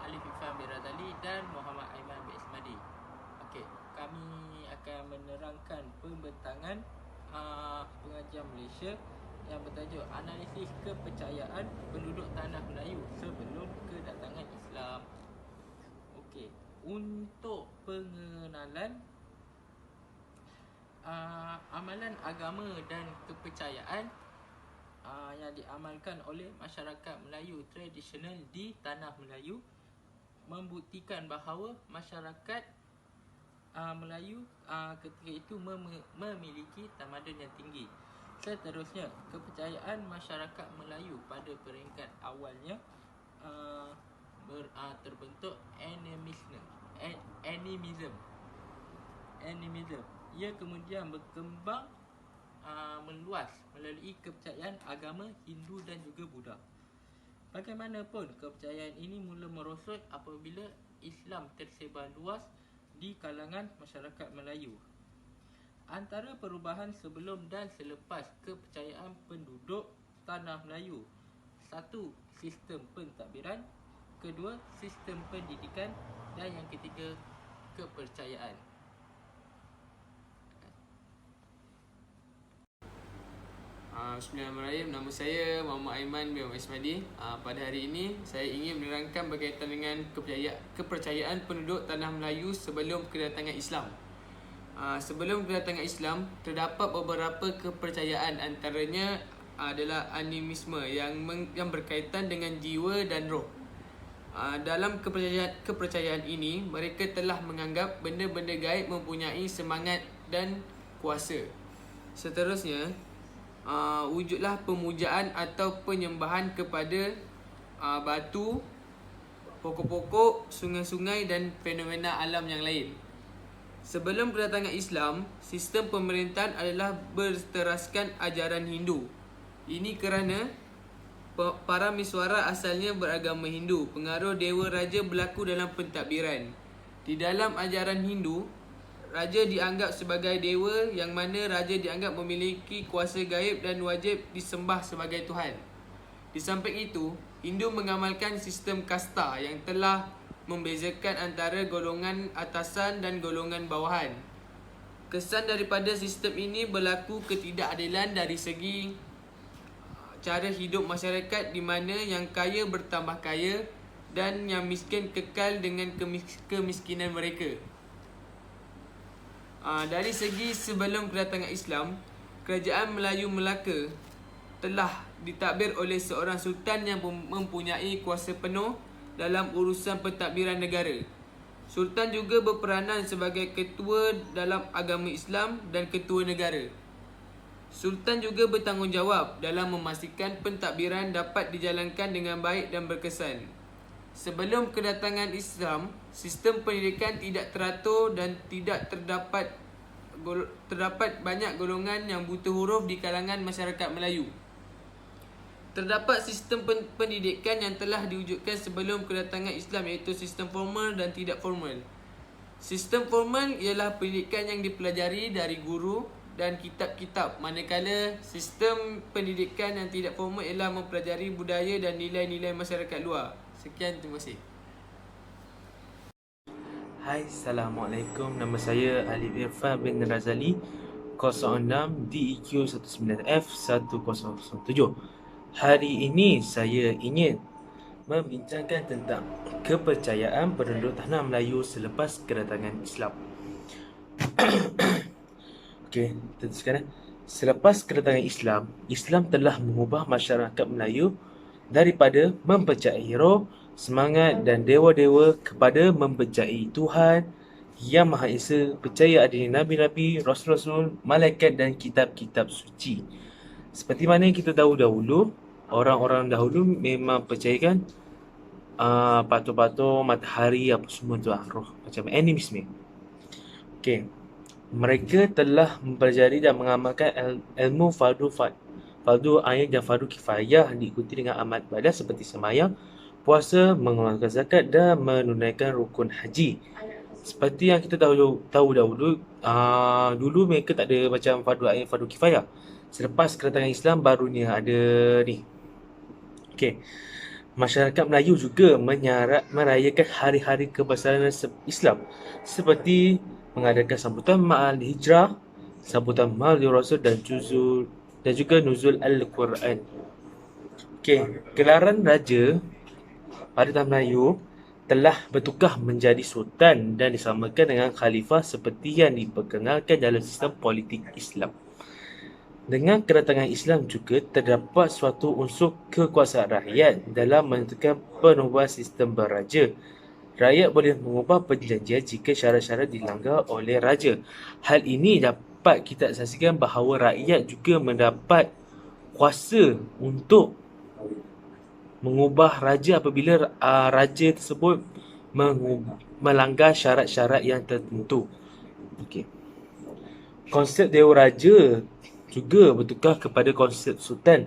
Alif Ifan bin Razali dan Muhammad Aiman bin Ismadi. Okey, kami akan menerangkan pembentangan pengajian Malaysia yang bertajuk Analisis Kepercayaan Penduduk Tanah Melayu Sebelum Kedatangan Islam. Okey, untuk pengenalan amalan agama dan kepercayaan yang diamalkan oleh masyarakat Melayu tradisional di Tanah Melayu membuktikan bahawa masyarakat Melayu ketika itu memiliki tamadun yang tinggi. Seterusnya, kepercayaan masyarakat Melayu pada peringkat awalnya terbentuk animism. Ia kemudian berkembang meluas melalui kepercayaan agama Hindu dan juga Buddha. Bagaimanapun, kepercayaan ini mula merosot apabila Islam tersebar luas di kalangan masyarakat Melayu. Antara perubahan sebelum dan selepas kepercayaan penduduk Tanah Melayu: 1. Sistem pentadbiran. 2. Sistem pendidikan. Dan yang ketiga, kepercayaan. Bismillahirrahmanirrahim. Nama saya Muhammad Aiman bin Ismadi. Pada hari ini saya ingin menerangkan berkaitan dengan kepercayaan penduduk Tanah Melayu sebelum kedatangan Islam. Sebelum kedatangan Islam, terdapat beberapa kepercayaan, antaranya adalah animisme yang berkaitan dengan jiwa dan roh. Dalam kepercayaan ini, mereka telah menganggap benda-benda gaib mempunyai semangat dan kuasa. Seterusnya, wujudlah pemujaan atau penyembahan kepada batu, pokok-pokok, sungai-sungai dan fenomena alam yang lain. Sebelum kedatangan Islam, sistem pemerintahan adalah berteraskan ajaran Hindu. Ini kerana para miswara asalnya beragama Hindu. Pengaruh dewa raja berlaku dalam pentadbiran. Di dalam ajaran Hindu, raja dianggap sebagai dewa, yang mana raja dianggap memiliki kuasa gaib dan wajib disembah sebagai Tuhan. Di samping itu, Hindu mengamalkan sistem kasta yang telah membezakan antara golongan atasan dan golongan bawahan. Kesan daripada sistem ini berlaku ketidakadilan dari segi cara hidup masyarakat, di mana yang kaya bertambah kaya dan yang miskin kekal dengan kemiskinan mereka. Dari segi sebelum kedatangan Islam, kerajaan Melayu Melaka telah ditadbir oleh seorang sultan yang mempunyai kuasa penuh dalam urusan pentadbiran negara. Sultan juga berperanan sebagai ketua dalam agama Islam dan ketua negara. Sultan juga bertanggungjawab dalam memastikan pentadbiran dapat dijalankan dengan baik dan berkesan. Sebelum kedatangan Islam, sistem pendidikan tidak teratur dan tidak terdapat banyak golongan yang buta huruf di kalangan masyarakat Melayu. Terdapat sistem pendidikan yang telah diwujudkan sebelum kedatangan Islam, iaitu sistem formal dan tidak formal. Sistem formal ialah pendidikan yang dipelajari dari guru dan kitab-kitab, manakala sistem pendidikan yang tidak formal ialah mempelajari budaya dan nilai-nilai masyarakat luar. Sekian, terima kasih. Hai, Assalamualaikum. Nama saya Alif Irfan bin Razali, 06 DEQ 19F1007. Hari ini saya ingin membincangkan tentang kepercayaan penduduk Tanah Melayu selepas kedatangan Islam. Okey, teruskan. Selepas kedatangan Islam, Islam telah mengubah masyarakat Melayu daripada mempercayai roh, semangat dan dewa-dewa kepada mempercayai Tuhan Yang Maha Esa, percaya adanya Nabi-Nabi, Rasul-Rasul, Malaikat dan kitab-kitab suci. Seperti mana yang kita tahu dahulu, orang-orang dahulu memang percayakan patung-patung, matahari, apa semua tu roh, macam animisme. Okey, mereka telah mempelajari dan mengamalkan ilmu fardu ain dan fardu kifayah, diikuti dengan amal ibadah seperti sembahyang, puasa, mengeluarkan zakat dan menunaikan rukun haji. Seperti yang kita tahu dahulu, dulu mereka tak ada macam fardu ain, fardu kifayah. Selepas kedatangan Islam barunya ada ni. Okey. Masyarakat Melayu juga merayakan hari-hari kebesaran Islam seperti mengadakan sambutan Ma'al Hijrah, sambutan Maulid Rasul dan juga Nuzul Al-Quran. Okey, gelaran raja pada tanah Melayu telah bertukar menjadi sultan dan disamakan dengan khalifah seperti yang diperkenalkan dalam sistem politik Islam. Dengan kedatangan Islam juga terdapat suatu unsur kekuasaan rakyat dalam menentukan perubahan sistem beraja. Rakyat boleh mengubah perjanjian jika syarat-syarat dilanggar oleh raja. Hal ini dapat kita saksikan bahawa rakyat juga mendapat kuasa untuk mengubah raja apabila raja tersebut melanggar syarat-syarat yang tertentu. Okey. Konsep Dewa Raja juga bertukar kepada konsep Sultan.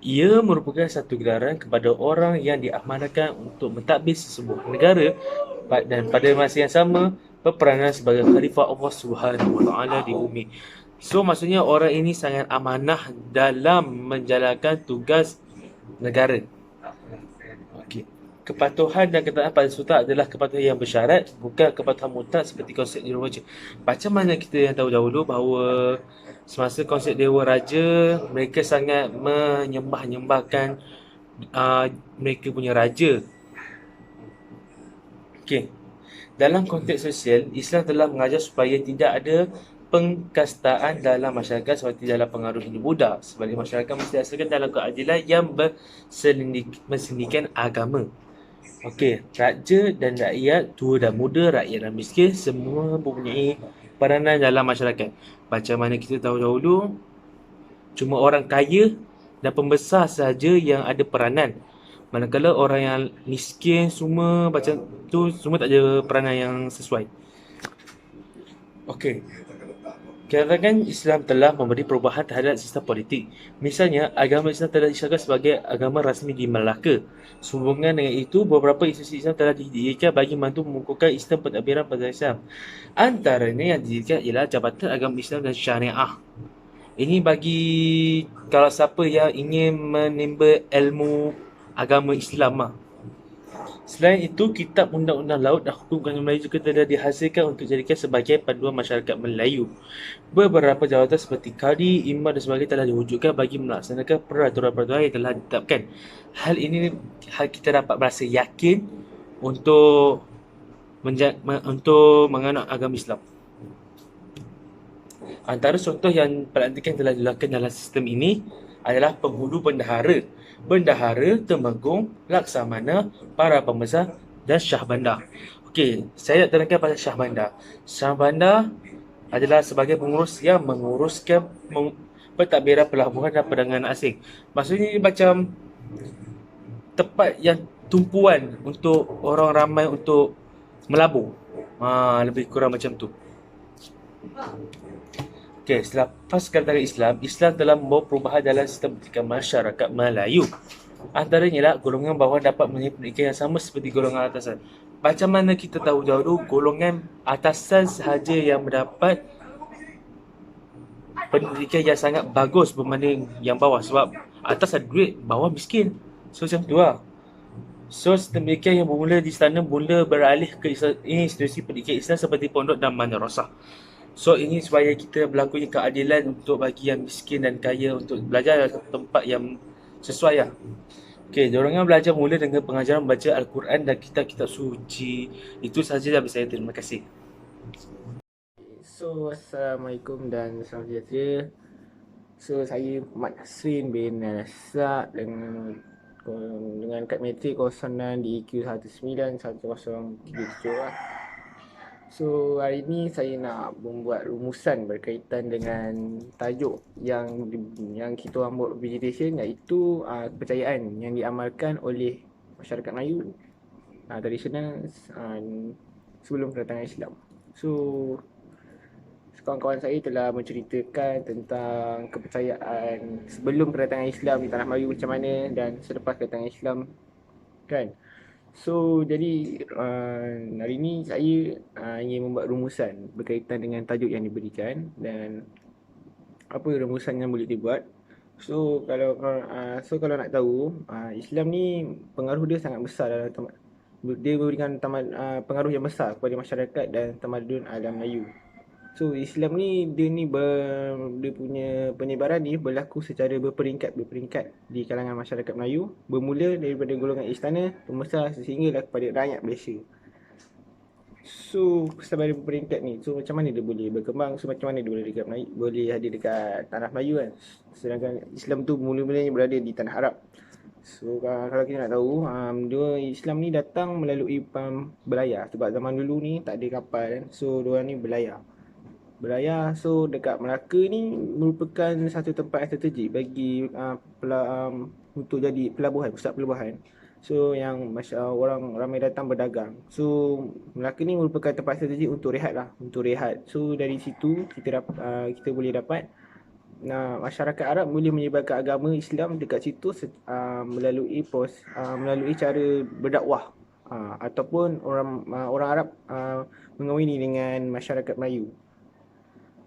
Ia merupakan satu gelaran kepada orang yang diamanahkan untuk mentadbir sesebuah negara dan pada masa yang sama berperanan sebagai khalifah Allah Subhanahu Wa Taala di bumi. So maksudnya orang ini sangat amanah dalam menjalankan tugas negara. Okey. Kepatuhan dan ketaatan pada sultan adalah kepatuhan yang bersyarat, bukan kepatuhan mutlak seperti konsep Dewa Raja. Macam mana kita yang tahu dahulu bahawa semasa konsep Dewa Raja, mereka sangat menyembah-nyembahkan mereka punya raja. Okey. Dalam konteks sosial, Islam telah mengajar supaya tidak ada pengkastaan dalam masyarakat seperti dalam pengaruh Hindu-Buddha. Sebaliknya, masyarakat mesti diasaskan dalam keadilan yang bersendikan agama. Okey, raja dan rakyat, tua dan muda, rakyat dan miskin, semua mempunyai peranan dalam masyarakat. Macam mana kita tahu dahulu, cuma orang kaya dan pembesar sahaja yang ada peranan. Manakala orang yang miskin semua macam tu, semua tak ada peranan yang sesuai. Okey. Katakan Islam telah memberi perubahan terhadap sistem politik. Misalnya, agama Islam telah disahkan sebagai agama rasmi di Melaka. Sehubungan dengan itu, beberapa institusi Islam telah didirikan bagi membantu mengukuhkan sistem pentadbiran pada Islam. Antaranya yang didirikan ialah Jabatan Agama Islam dan Syariah. Ini bagi kalau siapa yang ingin menimba ilmu agama Islam lah. Selain itu, Kitab Undang-Undang Laut dan Hukum Kanun Melayu juga telah dihasilkan untuk dijadikan sebagai panduan masyarakat Melayu. Beberapa jawatan seperti Kadi, Imam dan sebagainya telah diwujudkan bagi melaksanakan peraturan-peraturan yang telah ditetapkan. Hal ini kita dapat merasa yakin untuk menganut agama Islam. Antara contoh yang pelantikan telah dilakukan dalam sistem ini adalah penghulu bendahara, temenggung, laksamana, para pembesar dan syah bandar. Okey, saya nak terangkan pasal syah bandar. Syah bandar adalah sebagai pengurus yang menguruskan pentadbiran pelabuhan dan perdagangan asing. Maksudnya ini macam tempat yang tumpuan untuk orang ramai untuk melabur. Lebih kurang macam tu. Okey, selepas kedatangan Islam, Islam telah membawa perubahan dalam sistem pendidikan masyarakat Melayu. Antaranya lah golongan bawah dapat mempunyai pendidikan yang sama seperti golongan atasan. Macam mana kita tahu dahulu golongan atasan sahaja yang mendapat pendidikan yang sangat bagus berbanding yang bawah, sebab atas ada duit, bawah miskin. So macam tu lah. So sistem pendidikan yang bermula di istana mula beralih ke institusi pendidikan Islam seperti pondok dan madrasah. So ini supaya kita berlakunya keadilan untuk bagi yang miskin dan kaya untuk belajar di tempat yang sesuai lah. Okey, diorang belajar mula dengan pengajaran membaca Al-Quran dan kitab-kitab suci. Itu sahaja dari saya. Terima kasih. So, Assalamualaikum dan salam sejahtera. So, saya Muhammad Nasrin bin Nasak dengan kad metrik 06 di EQ 191037 lah. So, hari ni saya nak membuat rumusan berkaitan dengan tajuk yang kita orang buat vegetation, iaitu kepercayaan yang diamalkan oleh masyarakat Melayu tradisional sebelum kedatangan Islam. So, kawan-kawan saya telah menceritakan tentang kepercayaan sebelum kedatangan Islam di tanah Melayu macam mana dan selepas kedatangan Islam, kan. So, jadi hari ni saya ingin membuat rumusan berkaitan dengan tajuk yang diberikan dan apa rumusan yang boleh dibuat. So kalau nak tahu, Islam ni pengaruh dia sangat besar dalam dia memberikan pengaruh yang besar kepada masyarakat dan tamadun alam Melayu. So Islam ni dia punya penyebaran ni berlaku secara berperingkat di kalangan masyarakat Melayu, bermula daripada golongan istana, pembesar sehinggalah kepada rakyat Malaysia. So sebagai peringkat ni, so macam mana dia boleh berkembang, so macam mana dia boleh ada dekat tanah Melayu kan, sedangkan Islam tu mula-mulanya berada di tanah Arab. So kalau kita nak tahu, Islam ni datang melalui belayar, sebab zaman dulu ni tak ada kapal kan, so diorang ni berlayar. So dekat Melaka ni merupakan satu tempat yang strategik bagi untuk jadi pusat pelabuhan. So yang orang ramai datang berdagang. So Melaka ni merupakan tempat strategik untuk rehat. So dari situ kita boleh dapat masyarakat Arab boleh menyebarkan agama Islam dekat situ melalui cara berdakwah, ataupun orang Arab mengahwini dengan masyarakat Melayu.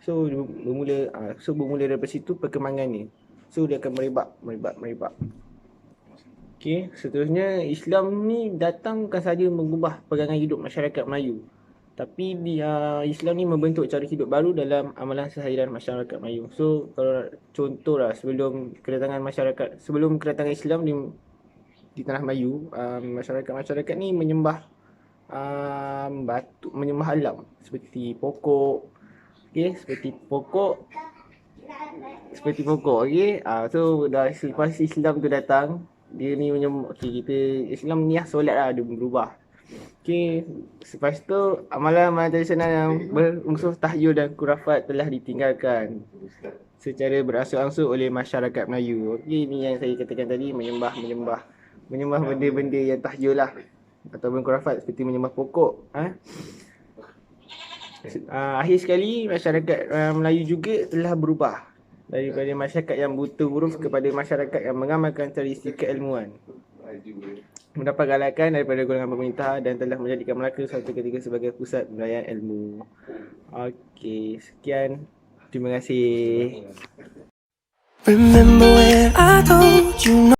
So bermula daripada situ perkembangannya. So dia akan merebak. Okey, seterusnya Islam ni datang bukan sahaja mengubah pegangan hidup masyarakat Melayu, tapi Islam ni membentuk cara hidup baru dalam amalan seharian masyarakat Melayu. So kalau contohlah, sebelum kedatangan Islam di tanah Melayu, masyarakat ni menyembah batu, menyembah alam seperti pokok. Okey, seperti pokok. Okey. So dah selepas Islam tu datang, dia ni menyembah, Islam ni solat lah, dia berubah. Okey, selepas tu amalan-amalan tradisional yang berunsur tahyul dan khurafat telah ditinggalkan secara beransur-ansur oleh masyarakat Melayu. Okey, ni yang saya katakan tadi, menyembah benda-benda yang tahyul lah, ataupun khurafat seperti menyembah pokok. Akhir sekali masyarakat Melayu juga telah berubah daripada masyarakat yang buta huruf kepada masyarakat yang mengamalkan tradisi keilmuan, mendapat galakan daripada golongan pemerintah dan telah menjadikan Melaka suatu ketika sebagai pusat pembelajaran ilmu. Okey, sekian. Terima kasih. Remember when I told you